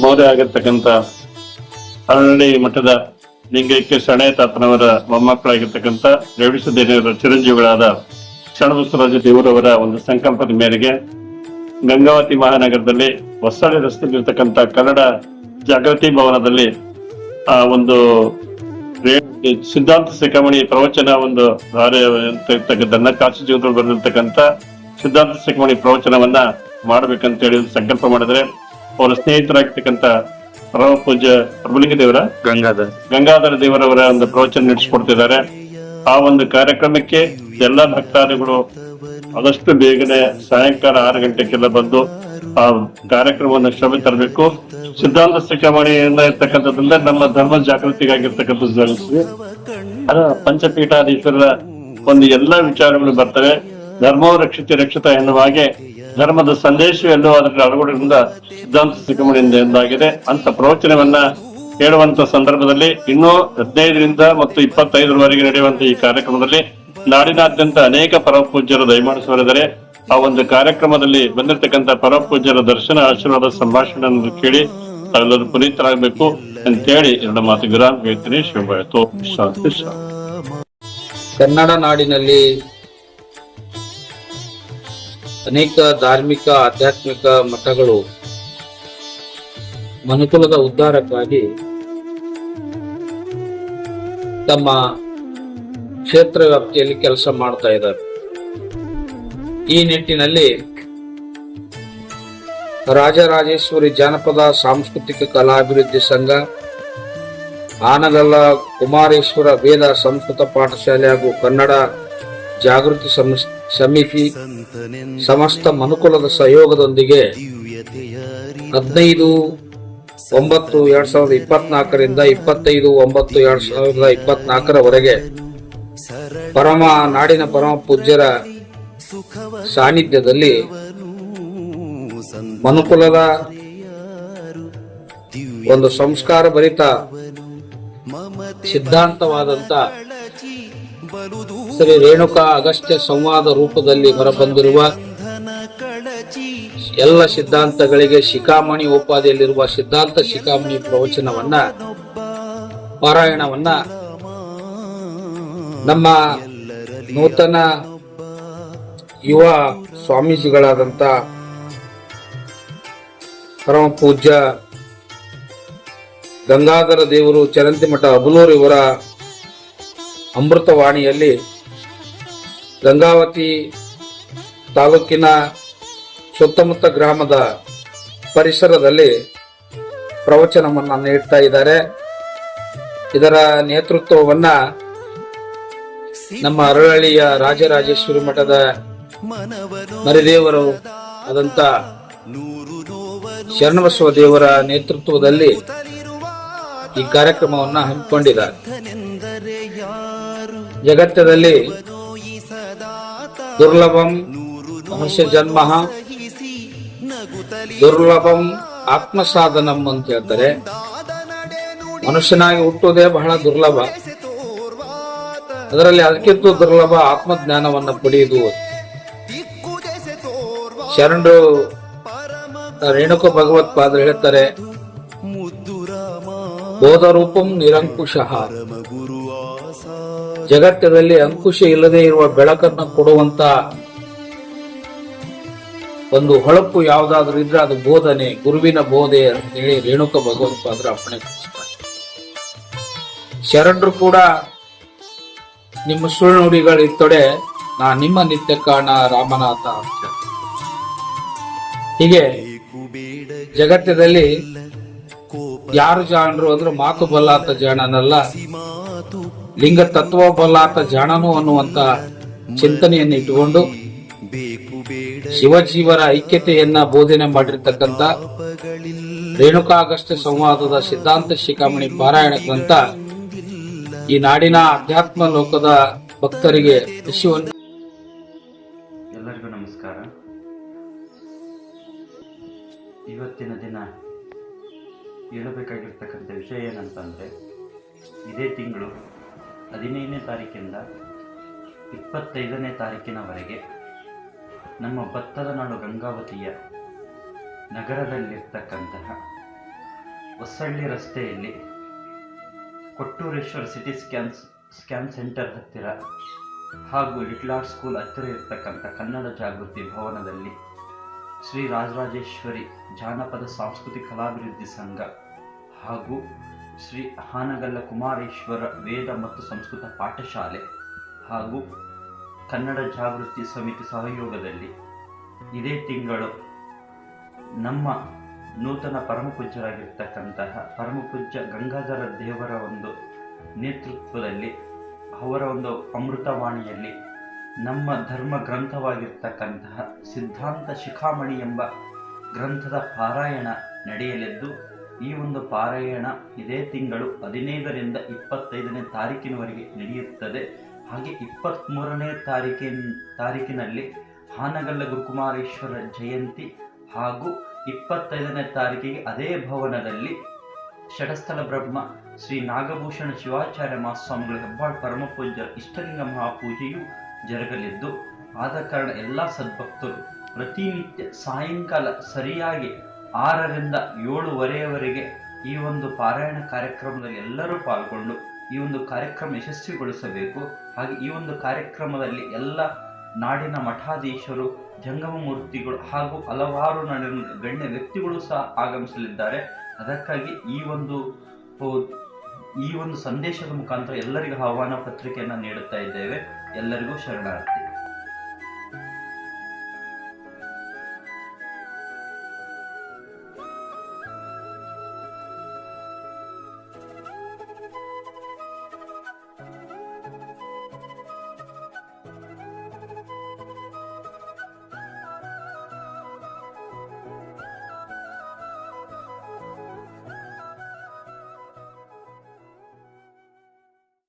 ಮೌರ್ಯ ಆಗಿರ್ತಕ್ಕಂಥ ಹರಳಿ ಮಠದ ಲಿಂಗೈಕ್ಯ ಶಣೆ ತಾತನವರ ಮೊಮ್ಮಕ್ಕಳಾಗಿರ್ತಕ್ಕಂಥ ರೇವಣಸಿದ್ದೇಶ್ವರ ಚಿರಂಜೀವಿಗಳಾದ ಶರಣಬಸವರಾಜ ದೇವರವರ ಒಂದು ಸಂಕಲ್ಪದ ಮೇರೆಗೆ ಗಂಗಾವತಿ ಮಹಾನಗರದಲ್ಲಿ ಹೊಸಳ್ಳಿ ರಸ್ತೆಯಲ್ಲಿರ್ತಕ್ಕಂಥ ಕನ್ನಡ ಜಾಗೃತಿ ಭವನದಲ್ಲಿ ಆ ಒಂದು ಸಿದ್ಧಾಂತ ಶಿಖಾಮಣಿ ಪ್ರವಚನ ಒಂದು ಇರ್ತಕ್ಕಂಥ ಕಾಶಿ ಜೀವನದಲ್ಲಿ ಬರೆದಿರ್ತಕ್ಕಂಥ ಸಿದ್ಧಾಂತ ಶಿಖಾಮಣಿ ಪ್ರವಚನವನ್ನ ಮಾಡ್ಬೇಕಂತ ಹೇಳಿ ಸಂಕಲ್ಪ ಮಾಡಿದ್ರೆ ಅವರ ಸ್ನೇಹಿತರಾಗಿರ್ತಕ್ಕಂಥ ಪರಮ ಪೂಜ್ಯ ಪ್ರಭುಲಿಂಗ ದೇವರ ಗಂಗಾಧರ ದೇವರವರ ಒಂದು ಪ್ರವಚನ ನಡೆಸಿಕೊಡ್ತಿದ್ದಾರೆ. ಆ ಒಂದು ಕಾರ್ಯಕ್ರಮಕ್ಕೆ ಎಲ್ಲಾ ಭಕ್ತಾದಿಗಳು ಆದಷ್ಟು ಬೇಗನೆ ಸಾಯಂಕಾಲ 6 ಗಂಟೆಗೆಲ್ಲ ಬಂದು ಆ ಕಾರ್ಯಕ್ರಮವನ್ನು ಶ್ರಮೆ ತರಬೇಕು. ಸಿದ್ಧಾಂತ ಶಿಖಾಮಣಿಯಿಂದ ಇರ್ತಕ್ಕಂಥದ್ರಿಂದ ನಮ್ಮ ಧರ್ಮ ಜಾಗೃತಿಗಾಗಿರ್ತಕ್ಕಂಥದ್ದು ಪಂಚಪೀಠಾಧೀಶ್ವರರ ಒಂದು ಎಲ್ಲಾ ವಿಚಾರಗಳು ಬರ್ತವೆ. ಧರ್ಮೋ ರಕ್ಷಿತ ಎನ್ನುವ ಹಾಗೆ ಧರ್ಮದ ಸಂದೇಶ ಎಲ್ಲೋ ಅದರ ಅಳವಡಿಕೆಯಿಂದ ಸಿದ್ಧಾಂತ ಶಿಖಾಮಣಿಯಿಂದ ಎಂದಾಗಿದೆ. ಅಂತ ಪ್ರವಚನವನ್ನ ಹೇಳುವಂತ ಸಂದರ್ಭದಲ್ಲಿ ಇನ್ನೂ 15ರಿಂದ ಮತ್ತು 25ರವರೆಗೆ ನಡೆಯುವಂತ ಈ ಕಾರ್ಯಕ್ರಮದಲ್ಲಿ ನಾಡಿನಾದ್ಯಂತ ಅನೇಕ ಪರಮ ಪೂಜ್ಯರು ದಯಮಾಡಿಸುವರಿದ್ದಾರೆ. ಆ ಒಂದು ಕಾರ್ಯಕ್ರಮದಲ್ಲಿ ಬಂದಿರತಕ್ಕಂಥ ಪರಮ ಪೂಜ್ಯರ ದರ್ಶನ ಆಶೀರ್ವಾದ ಸಂಭಾಷಣೆಯನ್ನು ಕೇಳಿ ತಾವೆಲ್ಲರೂ ಪುನೀತರಾಗಬೇಕು ಅಂತೇಳಿ 2 ಮಾತು ವಿರಾಮ ಹೇಳ್ತೀನಿ. ಶಿವಭಾಯತೋ ಶಾಂತಿ. ಕನ್ನಡ ನಾಡಿನಲ್ಲಿ ಅನೇಕ ಧಾರ್ಮಿಕ ಆಧ್ಯಾತ್ಮಿಕ ಮಠಗಳು ಮನುಕುಲದ ಉದ್ಧಾರಕ್ಕಾಗಿ ತಮ್ಮ ಕ್ಷೇತ್ರ ವ್ಯಾಪ್ತಿಯಲ್ಲಿ ಕೆಲಸ ಮಾಡ್ತಾ ಇದ್ದಾರೆ. ಈ ನಿಟ್ಟಿನಲ್ಲಿ ರಾಜರಾಜೇಶ್ವರಿ ಜಾನಪದ ಸಾಂಸ್ಕೃತಿಕ ಕಲಾಭಿವೃದ್ಧಿ ಸಂಘ, ಆನಗಲ್ಲ ಕುಮಾರೇಶ್ವರ ವೇದ ಸಂಸ್ಕೃತ ಪಾಠಶಾಲೆ ಹಾಗೂ ಕನ್ನಡ ಜಾಗೃತಿ ಸಮಿತಿ ಸಮಸ್ತ ಮನುಕುಲದ ಸಹಯೋಗದೊಂದಿಗೆ 15/9/2024ರಿಂದ 25/9/2024ರವರೆಗೆ ನಾಡಿನ ಪರಮ ಪೂಜ್ಯರ ಸಾನ್ನಿಧ್ಯದಲ್ಲಿ ಮನುಕುಲದ ಒಂದು ಸಂಸ್ಕಾರ ಭರಿತ ಸಿದ್ಧಾಂತವಾದಂತ ಶ್ರೀ ರೇಣುಕಾ ಅಗಸ್ತ್ಯ ಸಂವಾದ ರೂಪದಲ್ಲಿ ಹೊರಬಂದಿರುವ ಎಲ್ಲ ಸಿದ್ಧಾಂತಗಳಿಗೆ ಶಿಖಾಮಣಿ ಉಪಾಧಿಯಲ್ಲಿರುವ ಸಿದ್ಧಾಂತ ಶಿಖಾಮಣಿ ಪ್ರವಚನವನ್ನ ಪಾರಾಯಣವನ್ನ ನಮ್ಮ ನೂತನ ಯುವ ಸ್ವಾಮೀಜಿಗಳಾದಂತ ಪರಮ ಪೂಜ್ಯ ಗಂಗಾಧರ ದೇವರು ಚರಂತಿಮಠ ಅಬಲೂರು ಇವರ ಅಮೃತವಾಣಿಯಲ್ಲಿ ಗಂಗಾವತಿ ತಾಲೂಕಿನ ಸುತ್ತಮುತ್ತ ಗ್ರಾಮದ ಪರಿಸರದಲ್ಲಿ ಪ್ರವಚನವನ್ನ ನೀಡ್ತಾ ಇದ್ದಾರೆ. ಇದರ ನೇತೃತ್ವವನ್ನ ನಮ್ಮ ಅರಳಳ್ಳಿಯ ರಾಜರಾಜೇಶ್ವರಿ ಮಠದ ಮರಿದೇವರು ಆದಂತ ಶರಣಬಸವ ದೇವರ ನೇತೃತ್ವದಲ್ಲಿ ಈ ಕಾರ್ಯಕ್ರಮವನ್ನ ಹಮ್ಮಿಕೊಂಡಿದ್ದಾರೆ. ಜಗತ್ತದಲ್ಲಿ ದುರ್ಲಭಂ ಮನುಷ್ಯ ಜನ್ಮ ದುರ್ಲಭಂ ಆತ್ಮಸಾಧನಂ ಅಂತ ಹೇಳ್ತಾರೆ. ಮನುಷ್ಯನಾಗಿ ಹುಟ್ಟುವುದೇ ಬಹಳ ದುರ್ಲಭ. ಅದರಲ್ಲಿ ಅದಕ್ಕಿಂತ ದುರ್ಲಭ ಆತ್ಮಜ್ಞಾನವನ್ನ ಪಡೆಯುವುದು. ಶರಣರು ರೇಣುಕ ಭಗವತ್ಪಾದರು ಹೇಳ್ತಾರೆ, ಬೋಧ ರೂಪಂ ನಿರಂಕುಶಃ. ಜಗತ್ತದಲ್ಲಿ ಅಂಕುಶ ಇಲ್ಲದೆ ಇರುವ ಬೆಳಕನ್ನು ಕೊಡುವಂತ ಒಂದು ಹೊಳಪು ಯಾವುದಾದ್ರೂ ಇದ್ರೆ ಅದು ಬೋಧನೆ, ಗುರುವಿನ ಬೋಧೆ ಅಂತ ಹೇಳಿ ರೇಣುಕ ಭಗವತ್ಪಾದರ ಅಪ್ಪಣೆ ಕೊಡಿಸ್ತಾರೆ. ಶರಣರು ಕೂಡ ನಿಮ್ಮ ಸುಳ್ಳು ನುಡಿಗಳಿತ್ತೊಡೆ ನಾ ನಿಮ್ಮ ನಿತ್ಯ ಕಾಣ ರಾಮನಾಥ ಅಂತ. ಹೀಗೆ ಜಗತ್ತದಲ್ಲಿ ಯಾರು ಜಾಣರು ಅಂದ್ರೆ ಮಾತು ಬಲ್ಲಾತ ಜಾಣನಲ್ಲ, ಲಿಂಗ ತತ್ವ ಬಲ್ಲಾತ ಜಾಣನು ಅನ್ನುವಂತ ಚಿಂತನೆಯನ್ನು ಇಟ್ಟುಕೊಂಡು ಶಿವಜೀವರ ಐಕ್ಯತೆಯನ್ನ ಬೋಧನೆ ಮಾಡಿರ್ತಕ್ಕಂಥ ರೇಣುಕಾಗಸ್ತ್ಯ ಸಂವಾದದ ಸಿದ್ಧಾಂತ ಶಿಖಾಮಣಿ ಪಾರಾಯಣ ಗ್ರಂಥ ಈ ನಾಡಿನ ಅಧ್ಯಾತ್ಮ ಲೋಕದ ಭಕ್ತರಿಗೆ ವಿಷಯವನ್ನು. ಎಲ್ಲರಿಗೂ ನಮಸ್ಕಾರ. ಇವತ್ತಿನ ದಿನ ಹೇಳಬೇಕಾಗಿರ್ತಕ್ಕಂಥ ವಿಷಯ ಏನಂತಂದರೆ, ಇದೇ ತಿಂಗಳು 15ನೇ ತಾರೀಕಿಂದ 25ನೇ ತಾರೀಕಿನವರೆಗೆ ನಮ್ಮ ಭತ್ತದ ನಾಡು ಗಂಗಾವತಿಯ ನಗರದಲ್ಲಿರ್ತಕ್ಕಂತಹ ಹೊಸಳ್ಳಿ ರಸ್ತೆಯಲ್ಲಿ ಕೊಟ್ಟೂರೇಶ್ವರ ಸಿಟಿ ಸ್ಕ್ಯಾನ್ ಸೆಂಟರ್ ಹತ್ತಿರ ಹಾಗೂ ಲಿಟ್ಲ್ ಆರ್ಟ್ ಸ್ಕೂಲ್ ಹತ್ತಿರ ಇರತಕ್ಕಂಥ ಕನ್ನಡ ಜಾಗೃತಿ ಭವನದಲ್ಲಿ ಶ್ರೀ ರಾಜರಾಜೇಶ್ವರಿ ಜಾನಪದ ಸಾಂಸ್ಕೃತಿಕ ಕಲಾಭಿವೃದ್ಧಿ ಸಂಘ ಹಾಗೂ ಶ್ರೀ ಹಾನಗಲ್ಲ ಕುಮಾರೇಶ್ವರ ವೇದ ಮತ್ತು ಸಂಸ್ಕೃತ ಪಾಠಶಾಲೆ ಹಾಗೂ ಕನ್ನಡ ಜಾಗೃತಿ ಸಮಿತಿ ಸಹಯೋಗದಲ್ಲಿ ಇದೇ ತಿಂಗಳು ನಮ್ಮ ನೂತನ ಪರಮಪೂಜ್ಯರಾಗಿರ್ತಕ್ಕಂತಹ ಪರಮಪೂಜ್ಯ ಗಂಗಾಧರ ದೇವರ ಒಂದು ನೇತೃತ್ವದಲ್ಲಿ ಅವರ ಒಂದು ಅಮೃತವಾಣಿಯಲ್ಲಿ ನಮ್ಮ ಧರ್ಮ ಗ್ರಂಥವಾಗಿರ್ತಕ್ಕಂತಹ ಸಿದ್ಧಾಂತ ಶಿಖಾಮಣಿ ಎಂಬ ಗ್ರಂಥದ ಪಾರಾಯಣ ನಡೆಯಲಿದ್ದು, ಈ ಒಂದು ಪಾರಾಯಣ ಇದೇ ತಿಂಗಳು 15ರಿಂದ 25ನೇ ತಾರೀಕಿನವರೆಗೆ ನಡೆಯುತ್ತದೆ. ಹಾಗೆ 23ನೇ ತಾರೀಕಿನಲ್ಲಿ ಹಾನಗಲ್ಲ ಗುರುಕುಮಾರೇಶ್ವರ ಜಯಂತಿ ಹಾಗೂ 25ನೇ ತಾರೀಕಿಗೆ ಅದೇ ಭವನದಲ್ಲಿ ಷಡಸ್ಥಲ ಬ್ರಹ್ಮ ಶ್ರೀ ನಾಗಭೂಷಣ ಶಿವಾಚಾರ್ಯ ಮಹಾಸ್ವಾಮಿಗಳ ಹೆಬ್ಬಾಳ್ ಪರಮಪೂಜ್ಯರ ಇಷ್ಟಲಿಂಗ ಮಹಾಪೂಜೆಯು ಜರುಗಲಿದ್ದು, ಆದ ಕಾರಣ ಎಲ್ಲ ಸದ್ಭಕ್ತರು ಪ್ರತಿನಿತ್ಯ ಸಾಯಂಕಾಲ ಸರಿಯಾಗಿ 6ರಿಂದ 7:30ವರೆಗೆ ಈ ಒಂದು ಪಾರಾಯಣ ಕಾರ್ಯಕ್ರಮದಲ್ಲಿ ಎಲ್ಲರೂ ಪಾಲ್ಗೊಂಡು ಈ ಒಂದು ಕಾರ್ಯಕ್ರಮ ಯಶಸ್ವಿಗೊಳಿಸಬೇಕು. ಹಾಗೆ ಈ ಒಂದು ಕಾರ್ಯಕ್ರಮದಲ್ಲಿ ಎಲ್ಲ ನಾಡಿನ ಮಠಾಧೀಶರು, ಜಂಗಮ ಮೂರ್ತಿಗಳು ಹಾಗೂ ಹಲವಾರು ನಾಡಿನ ಗಣ್ಯ ವ್ಯಕ್ತಿಗಳು ಸಹ ಆಗಮಿಸಲಿದ್ದಾರೆ. ಅದಕ್ಕಾಗಿ ಈ ಒಂದು ಸಂದೇಶದ ಮುಖಾಂತರ ಎಲ್ಲರಿಗೂ ಆಹ್ವಾನ ಪತ್ರಿಕೆಯನ್ನು ನೀಡುತ್ತಾ ಇದ್ದೇವೆ. ಎಲ್ಲರಿಗೂ ಶರಣಾರ್ಥಿ.